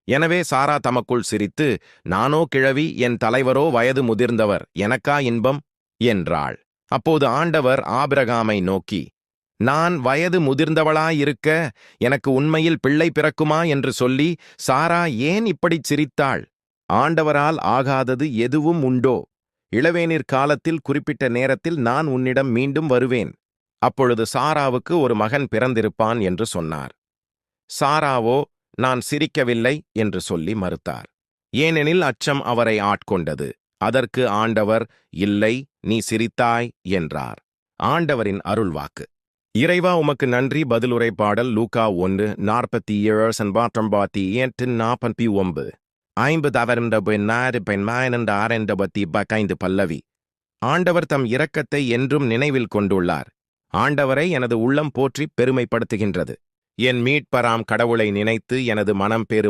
எனவே சாரா தமக்குள் சிரித்து, நானோ கிழவி, என் தலைவரோ வயது முதிர்ந்தவர், எனக்கா இன்பம் என்றாள். அப்போது ஆண்டவர் ஆபிரகாமை நோக்கி, நான் வயது முதிர்ந்தவளாயிருக்க எனக்கு உண்மையில் பிள்ளை பிறக்குமா என்று சொல்லி சாரா ஏன் இப்படிச் சிரித்தாள்? ஆண்டவரால் ஆகாதது எதுவும் உண்டோ? இளவேனிற் காலத்தில் குறிப்பிட்ட நேரத்தில் நான் உன்னிடம் மீண்டும் வருவேன். அப்பொழுது சாராவுக்கு ஒரு மகன் பிறந்திருப்பான் என்று சொன்னார். சாராவோ, நான் சிரிக்கவில்லை என்று சொல்லி மறுத்தார். ஏனெனில் அச்சம் அவரை ஆட்கொண்டது. அதற்கு ஆண்டவர், இல்லை, நீ சிரித்தாய் என்றார். ஆண்டவரின் அருள்வாக்கு. இறைவா, உமக்கு நன்றி. பதிலுரை பாடல் லூக்கா 1:47-49 50 பல்லவி. ஆண்டவர் தம் இரக்கத்தை என்றும் நினைவில் கொண்டுள்ளார். ஆண்டவரை எனது உள்ளம் போற்றி பெருமைப்படுத்துகின்றது. என் மீட்பராம் கடவுளை நினைத்து எனது மனம்